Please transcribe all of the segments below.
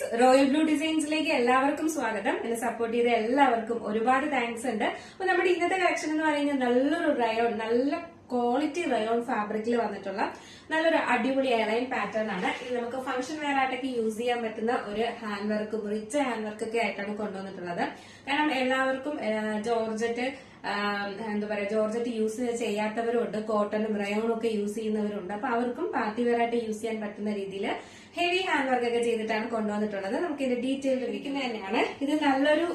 Guys, royal blue ഡിസൈൻസിലേക്ക് എല്ലാവർക്കും സ്വാഗതം. എന്നെ സപ്പോർട്ട് ചെയ്ത എല്ലാവർക്കും ഒരുപാട് താങ്ക്സ് ഉണ്ട്. അപ്പൊ നമ്മുടെ ഇന്നത്തെ കളക്ഷൻ എന്ന് പറയുന്നത് നല്ലൊരു റയോൺ, നല്ല ക്വാളിറ്റി റയോൺ ഫാബ്രിക്കിൽ വന്നിട്ടുള്ള നല്ലൊരു അടിപൊളി എയർലൈൻ പാറ്റേൺ ആണ്. ഇത് നമുക്ക് ഫംഗ്ഷൻ വെയർ ആയിട്ടൊക്കെ യൂസ് ചെയ്യാൻ പറ്റുന്ന ഒരു ഹാൻഡ് വർക്കും റിച്ച് ഹാൻഡ് വർക്ക് ഒക്കെ ആയിട്ടാണ് കൊണ്ടുവന്നിട്ടുള്ളത്. കാരണം എല്ലാവർക്കും ജോർജറ്റ് എന്താ പറയാ ജോർജറ്റ് യൂസ് ചെയ്യാത്തവരുണ്ട്, കോട്ടണും റയോണും ഒക്കെ യൂസ് ചെയ്യുന്നവരുണ്ട്. അപ്പൊ അവർക്കും പാർട്ടി വെയർ ആയിട്ട് യൂസ് ചെയ്യാൻ പറ്റുന്ന രീതിയിൽ ഹെവി ഹാൻഡ് വർക്ക് ഒക്കെ ചെയ്തിട്ടാണ് കൊണ്ടുവന്നിട്ടുള്ളത്. നമുക്ക് ഇതിന്റെ ഡീറ്റെയിൽ ലഭിക്കുന്നത് തന്നെയാണ്. ഇത് നല്ലൊരു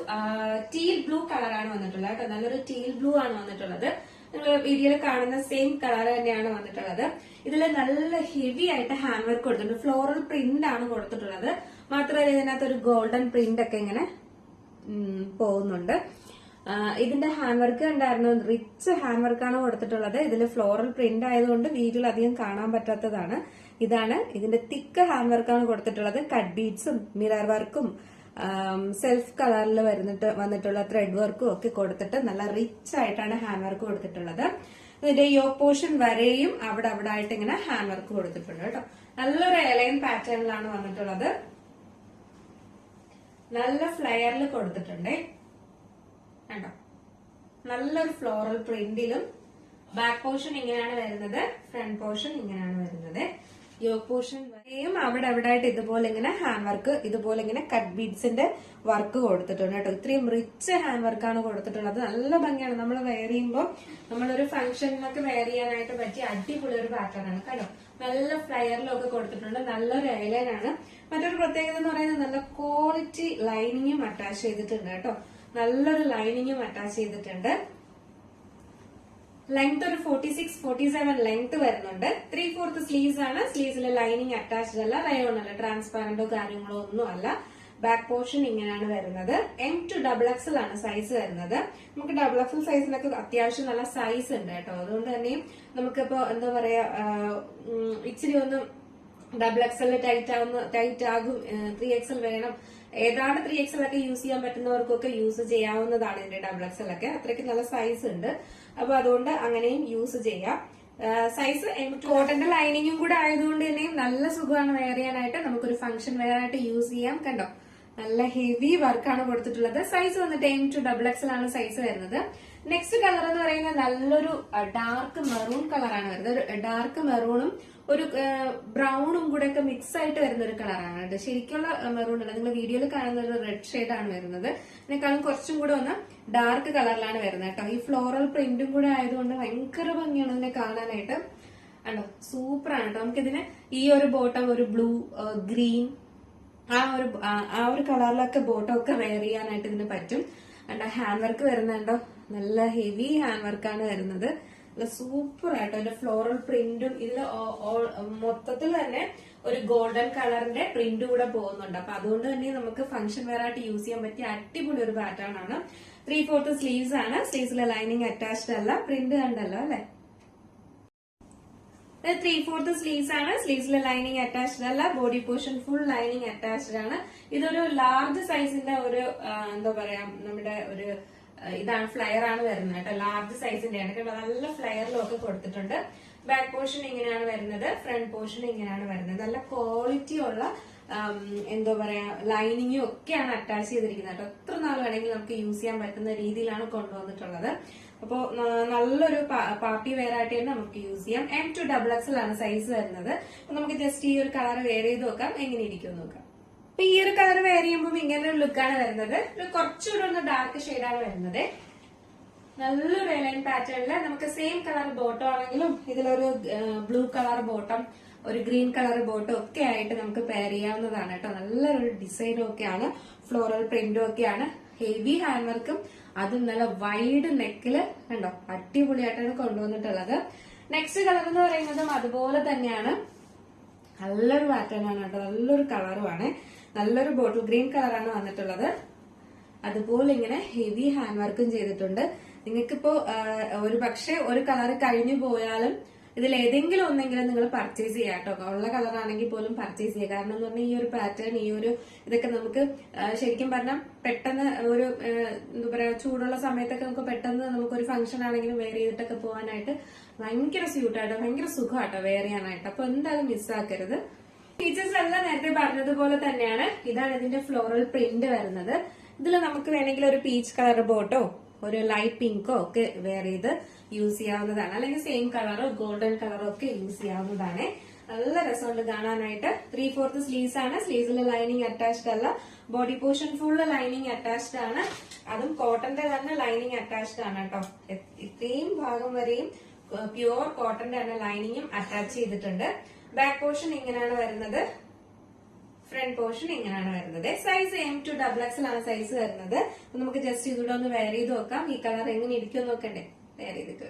ടീൽ ബ്ലൂ കളറാണ് വന്നിട്ടുള്ളത് കേട്ടോ. നല്ലൊരു ടീൽ ബ്ലൂ ആണ് വന്നിട്ടുള്ളത്. നിങ്ങൾ വീഡിയോയിൽ കാണുന്ന സെയിം കളർ തന്നെയാണ് വന്നിട്ടുള്ളത്. ഇതിൽ നല്ല ഹെവി ആയിട്ട് ഹാൻഡ് വർക്ക് കൊടുത്തിട്ടുണ്ട്. ഫ്ലോറൽ പ്രിന്റ് ആണ് കൊടുത്തിട്ടുള്ളത്. മാത്രമല്ല ഇതിനകത്ത് ഒരു ഗോൾഡൻ പ്രിന്റ് ഒക്കെ ഇങ്ങനെ പോകുന്നുണ്ട്. ഇതിന്റെ ഹാൻഡ് വർക്ക് ഉണ്ടായിരുന്നു, റിച്ച് ഹാൻഡ് വർക്കാണ് കൊടുത്തിട്ടുള്ളത്. ഇതിൽ ഫ്ലോറൽ പ്രിന്റ് ആയതുകൊണ്ട് വീഡിയോയിൽ അധികം കാണാൻ പറ്റാത്തതാണ്. ഇതാണ് ഇതിന്റെ തിക്ക് ഹാൻഡ് വർക്കാണ് കൊടുത്തിട്ടുള്ളത്. കട്ട് ബീഡ്സും മിറർ വർക്കും സെൽഫ് കളറിൽ വന്നിട്ടുള്ള ത്രെഡ് വർക്കും ഒക്കെ കൊടുത്തിട്ട് നല്ല റിച്ച് ആയിട്ടാണ് ഹാൻഡ് വർക്ക് കൊടുത്തിട്ടുള്ളത്. ഇതിന്റെ യോക്ക് പോർഷൻ വരെയും അവിടെ ആയിട്ട് ഇങ്ങനെ ഹാൻഡ് വർക്ക് കൊടുത്തിട്ടുണ്ട് കേട്ടോ. നല്ലൊരു എലൈൻ പാറ്റേണിലാണ് വന്നിട്ടുള്ളത്. നല്ല ഫ്ലെയറിൽ കൊടുത്തിട്ടുണ്ടേ കണ്ടോ. നല്ലൊരു ഫ്ലോറൽ പ്രിന്റിലും ബാക്ക് പോർഷൻ ഇങ്ങനെയാണ് വരുന്നത്, ഫ്രണ്ട് പോർഷൻ ഇങ്ങനെയാണ് വരുന്നത്. യോക്ക് പോർഷൻ വരെയും അവിടെ ആയിട്ട് ഇതുപോലെ ഇങ്ങനെ ഹാൻഡ് വർക്ക്, ഇതുപോലെ ഇങ്ങനെ കട്ട് ബീഡ്സിന്റെ വർക്ക് കൊടുത്തിട്ടുണ്ട് കേട്ടോ. ഇത്രയും റിച്ച് ഹാൻഡ് വർക്കാണ് കൊടുത്തിട്ടുള്ളത്. നല്ല ഭംഗിയാണ്. നമ്മൾ വെയർ ചെയ്യുമ്പോൾ നമ്മളൊരു ഫംഗ്ഷനിലൊക്കെ വെയർ ചെയ്യാനായിട്ട് പറ്റിയ അടിപൊളി ഒരു പാറ്റേൺ ആണ് കേട്ടോ. നല്ല ഫ്ലയറിലൊക്കെ കൊടുത്തിട്ടുണ്ട്. നല്ലൊരു എയർലൈനാണ്. മറ്റൊരു പ്രത്യേകത എന്ന് പറയുന്നത് നല്ല ക്വാളിറ്റി ലൈനിങ്ങും അറ്റാച്ച് ചെയ്തിട്ടുണ്ട് കേട്ടോ. നല്ലൊരു ലൈനിങ്ങും അറ്റാച്ച് ചെയ്തിട്ടുണ്ട്. ലെങ്ത് ഒരു 46-47 ലെങ്ത് വരുന്നുണ്ട്. 3/4 സ്ലീവ്സ് ആണ്. സ്ലീവ്സിൽ ലൈനിങ് അറ്റാച്ച്ഡ് അല്ല, റയോൺ അല്ല, ട്രാൻസ്പാരന്റോ കാര്യങ്ങളോ ഒന്നും അല്ല. ബാക്ക് പോർഷൻ ഇങ്ങനെയാണ് വരുന്നത്. M to XXL ആണ് സൈസ് വരുന്നത്. നമുക്ക് XXL സൈസിനൊക്കെ അത്യാവശ്യം നല്ല സൈസ് ഉണ്ട് കേട്ടോ. അതുകൊണ്ട് തന്നെയും നമുക്കിപ്പോ എന്താ പറയാ ഇച്ചിരി ഒന്ന് XXL ടൈറ്റ് ആകും, 3XL വേണം, ഏതാണ് 3XL ഒക്കെ യൂസ് ചെയ്യാൻ പറ്റുന്നവർക്കൊക്കെ യൂസ് ചെയ്യാവുന്നതാണ്. ഇതിന്റെ XXL ഒക്കെ അത്രയ്ക്ക് നല്ല സൈസ് ഉണ്ട്. അപ്പൊ അതുകൊണ്ട് അങ്ങനെയും യൂസ് ചെയ്യാം. സൈസ് കോട്ടന്റെ ലൈനിങ്ങും കൂടെ ആയതുകൊണ്ട് തന്നെയും നല്ല സുഖമാണ് വെയർ ചെയ്യാനായിട്ട്. നമുക്കൊരു ഫംഗ്ഷൻ വെയർ ആയിട്ട് യൂസ് ചെയ്യാം. കണ്ടോ, നല്ല ഹെവി വർക്കാണ് കൊടുത്തിട്ടുള്ളത്. സൈസ് വന്നിട്ട് M to XXL ആണ് സൈസ് വരുന്നത്. നെക്സ്റ്റ് കളർ എന്ന് പറയുന്നത് നല്ലൊരു ഡാർക്ക് മെറൂൺ കളറാണ് വരുന്നത്. ഒരു ഡാർക്ക് മെറൂണും ഒരു ബ്രൗണും കൂടെ ഒക്കെ മിക്സ് ആയിട്ട് വരുന്ന ഒരു കളറാണ്. ശരിക്കുള്ള മെറൂൺ അല്ല, നിങ്ങൾ വീഡിയോയിൽ കാണുന്ന ഒരു റെഡ് ഷെയ്ഡ് ആണ് വരുന്നത്. ഇതിനേക്കാളും കുറച്ചും കൂടെ ഒന്ന് ഡാർക്ക് കളറിലാണ് വരുന്നത് കേട്ടോ. ഈ ഫ്ലോറൽ പ്രിന്റും കൂടെ ആയതുകൊണ്ട് ഭയങ്കര ഭംഗിയാണ് ഇതിനെ കാണാനായിട്ട്. ആണോ, സൂപ്പറാണ് കേട്ടോ. നമുക്കിതിന് ഈ ഒരു ബോട്ടം ഒരു ബ്ലൂ, ഗ്രീൻ, ആ ഒരു കളറിലൊക്കെ ബോട്ടം ഒക്കെ വെയർ ചെയ്യാനായിട്ട് ഇതിന് പറ്റും. കണ്ടോ, ഹാൻഡ് വർക്ക് വരുന്നുണ്ടോ, നല്ല ഹെവി ഹാൻഡ് വർക്കാണ് വരുന്നത്. നല്ല സൂപ്പർ ആയിട്ടോ. ഇതിന്റെ ഫ്ലോറൽ പ്രിന്റും ഇതിൽ മൊത്തത്തിൽ തന്നെ ഒരു ഗോൾഡൻ കളറിന്റെ പ്രിന്റ് കൂടെ പോകുന്നുണ്ട്. അപ്പൊ അതുകൊണ്ട് തന്നെ നമുക്ക് ഫംഗ്ഷൻ വെയർ ആയിട്ട് യൂസ് ചെയ്യാൻ പറ്റിയ അടിപൊളി ഒരു പാറ്റേൺ ആണ്. 3/4 സ്ലീവ്സ് ആണ്. സ്ലീവ്സിലെ ലൈനിങ് അറ്റാച്ച്ഡ് അല്ല. പ്രിന്റ് കണ്ടല്ലോ അല്ലെ. 3/4 സ്ലീവ്സ് ആണ്. സ്ലീവ്സിലെ ലൈനിങ് അറ്റാച്ച്ഡ് അല്ല. Body portion full lining attached ആണ്. ഇതൊരു ലാർജ് സൈസിന്റെ ഒരു എന്താ പറയാ നമ്മുടെ ഒരു ഇതാണ്, ഫ്ലയർ ആണ് വരുന്നത് കേട്ടോ. ലാർജ് സൈസിന്റെ ആണ് കേട്ടോ. നല്ല ഫ്ലയറിലും ഒക്കെ കൊടുത്തിട്ടുണ്ട്. ബാക്ക് പോർഷൻ ഇങ്ങനെയാണ് വരുന്നത്, ഫ്രണ്ട് പോർഷൻ ഇങ്ങനെയാണ് വരുന്നത്. നല്ല ക്വാളിറ്റി ഉള്ള എന്താ പറയാ ലൈനിങ്ങും ഒക്കെയാണ് അറ്റാച്ച് ചെയ്തിരിക്കുന്നത് കേട്ടോ. എത്ര നാൾ വേണമെങ്കിൽ നമുക്ക് യൂസ് ചെയ്യാൻ പറ്റുന്ന രീതിയിലാണ് കൊണ്ടുവന്നിട്ടുള്ളത്. അപ്പോ നല്ലൊരു പാർട്ടി വെയർ ആയിട്ട് തന്നെ നമുക്ക് യൂസ് ചെയ്യാം. M to XXL ആണ് സൈസ് വരുന്നത്. അപ്പൊ നമുക്ക് ജസ്റ്റ് ഈ ഒരു കളർ വെയർ ചെയ്ത് നോക്കാം, എങ്ങനെ ഇരിക്കും നോക്കാം. അപ്പൊ ഈ ഒരു കളർ വെയർ ചെയ്യുമ്പോൾ ഇങ്ങനെ ഒരു ലുക്കാണ് വരുന്നത്. കുറച്ചുകൂടെ ഒന്ന് ഡാർക്ക് ഷെയ്ഡാണ് വരുന്നത്. നല്ലൊരു എലൈൻ പാറ്റേണില് നമുക്ക് സെയിം കളർ ബോട്ടം ആണെങ്കിലും ഇതിലൊരു ബ്ലൂ കളർ ബോട്ടം, ഒരു ഗ്രീൻ കളർ ബോട്ടം ഒക്കെ ആയിട്ട് നമുക്ക് പെയർ ചെയ്യാവുന്നതാണ് കേട്ടോ. നല്ലൊരു ഡിസൈനും ഒക്കെയാണ്, ഫ്ലോറൽ പ്രിന്റും ഒക്കെയാണ്, ഹെവി ഹാൻഡ് വർക്കും, അതും നല്ല വൈഡ് നെക്കില് കണ്ടോ അടിപൊളിയായിട്ടാണ് കൊണ്ടുവന്നിട്ടുള്ളത്. നെക്സ്റ്റ് കളർ എന്ന് പറയുന്നതും അതുപോലെ തന്നെയാണ്. നല്ലൊരു പാറ്റേൺ ആണ് കേട്ടോ. നല്ലൊരു കളറുമാണ്. നല്ലൊരു ബോട്ടിൽ ഗ്രീൻ കളറാണ് വന്നിട്ടുള്ളത്. അതുപോലെ ഇങ്ങനെ ഹെവി ഹാൻഡ് വർക്കും ചെയ്തിട്ടുണ്ട്. നിങ്ങൾക്കിപ്പോ ഒരു പക്ഷെ ഒരു കളർ കഴിഞ്ഞു പോയാലും ഇതിൽ ഏതെങ്കിലും ഒന്നെങ്കിലും നിങ്ങൾ പർച്ചേസ് ചെയ്യാം കേട്ടോ. ഉള്ള കളറാണെങ്കിൽ പോലും പർച്ചേസ് ചെയ്യുക. കാരണം എന്ന് പറഞ്ഞാൽ ഈ ഒരു പാറ്റേൺ, ഈ ഒരു ഇതൊക്കെ നമുക്ക് ശരിക്കും പറഞ്ഞാൽ പെട്ടെന്ന് ഒരു എന്താ പറയാ ചൂടുള്ള സമയത്തൊക്കെ നമുക്ക് പെട്ടെന്ന് നമുക്കൊരു ഫംഗ്ഷൻ ആണെങ്കിലും വെയർ ചെയ്തിട്ടൊക്കെ പോകാനായിട്ട് ഭയങ്കര സ്യൂട്ടായിട്ടോ, ഭയങ്കര സുഖമായിട്ടോ വെയർ ചെയ്യാനായിട്ട്. അപ്പൊ എന്തായാലും മിസ്സാക്കരുത്. ഫീച്ചേഴ്സ് എല്ലാം നേരത്തെ പറഞ്ഞതുപോലെ തന്നെയാണ്. ഇതാണ് ഇതിന്റെ ഫ്ലോറൽ പ്രിന്റ് വരുന്നത്. ഇതിൽ നമുക്ക് വേണമെങ്കിൽ ഒരു പീച്ച് കളർ ബോട്ടോ ഒരു ലൈറ്റ് പിങ്കോ ഒക്കെ വെയർ ചെയ്ത് യൂസ് ചെയ്യാവുന്നതാണ്. അല്ലെങ്കിൽ സെയിം കളറോ ഗോൾഡൻ കളറോ ഒക്കെ യൂസ് ചെയ്യാവുന്നതാണ്. നല്ല രസമുണ്ട് കാണാനായിട്ട്. 3/4 സ്ലീവ്സ് ആണ്. സ്ലീവ്സിൽ ലൈനിങ് അറ്റാച്ച്ഡ് അല്ല. Body portion full lining attached ആണ്. അതും കോട്ടന്റെ തന്നെ ലൈനിങ് അറ്റാച്ച്ഡ് ആണ് കേട്ടോ. ഇത്രയും ഭാഗം വരെയും പ്യുവർ കോട്ടന്റെ തന്നെ ലൈനിങ്ങും അറ്റാച്ച് ചെയ്തിട്ടുണ്ട്. ബാക്ക് പോർഷൻ ഇങ്ങനെയാണ് വരുന്നത്. ഫ്രണ്ട് പോർഷൻ ഇങ്ങനെയാണ് വരുന്നത്. സൈസ് M2XXL ആണ് സൈസ് വരുന്നത്. നമുക്ക് ജസ്റ്റ് ഇതിലൂടെ ഒന്ന് വെയർ ചെയ്ത് നോക്കാം. ഈ കളർ എങ്ങനെ ഇരിക്കും നോക്കണ്ടേ. വെയർ ചെയ്തിട്ട്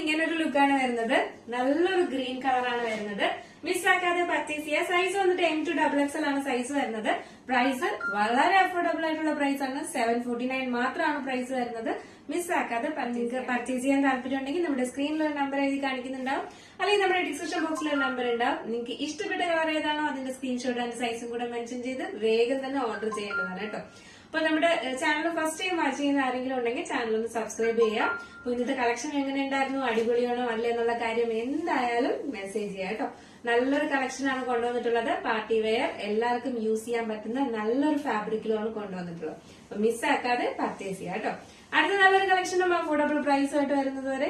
ഇങ്ങനൊരു ലുക്കാണ് വരുന്നത്. നല്ലൊരു ഗ്രീൻ കളറാണ് വരുന്നത്. മിസ്സാക്കാതെ പർച്ചേസ് ചെയ്യുക. സൈസ് വന്നിട്ട് M2XXL ആണ് സൈസ് വരുന്നത്. പ്രൈസ് വളരെ അഫോർഡബിൾ ആയിട്ടുള്ള പ്രൈസ് ആണ്. 749 മാത്രമാണ് പ്രൈസ് വരുന്നത്. മിസ്സാക്കാതെ പർച്ചേസ് ചെയ്യാൻ താല്പര്യം ഉണ്ടെങ്കിൽ നമ്മുടെ സ്ക്രീനിൽ ഒരു നമ്പർ എഴുതി കാണിക്കുന്നുണ്ടാവും. അല്ലെങ്കിൽ നമ്മുടെ ഡിസ്ക്രിപ്ഷൻ ബോക്സിൽ ഒരു നമ്പർ ഉണ്ടാവും. നിങ്ങൾക്ക് ഇഷ്ടപ്പെട്ട കളർ ഏതാണോ അതിന്റെ സ്ക്രീൻഷോട്ട് ആൻഡ് സൈസും കൂടെ മെൻഷൻ ചെയ്ത് വേഗം തന്നെ ഓർഡർ ചെയ്യേണ്ടതാണ് കേട്ടോ. അപ്പൊ നമ്മുടെ ചാനൽ ഫസ്റ്റ് ടൈം വാച്ച് ചെയ്യുന്ന ആരെങ്കിലും ഉണ്ടെങ്കിൽ ചാനൽ ഒന്ന് സബ്സ്ക്രൈബ് ചെയ്യാം. അപ്പൊ ഇന്നത്തെ കളക്ഷൻ എങ്ങനെ ഉണ്ടായിരുന്നു, അടിപൊളിയാണോ അല്ലേ എന്നുള്ള കാര്യം എന്തായാലും മെസ്സേജ് ചെയ്യാം കേട്ടോ. നല്ലൊരു കളക്ഷൻ ആണ് കൊണ്ടുവന്നിട്ടുള്ളത്. പാർട്ടി വെയർ എല്ലാവർക്കും യൂസ് ചെയ്യാൻ പറ്റുന്ന നല്ലൊരു ഫാബ്രിക്കിലാണ് കൊണ്ടുവന്നിട്ടുള്ളത്. അപ്പൊ മിസ്സാക്കാതെ പർച്ചേസ് ചെയ്യാം കേട്ടോ. അടുത്ത നല്ലൊരു കളക്ഷനും അഫോർഡബിൾ പ്രൈസുമായിട്ട് വരുന്നത് വരെ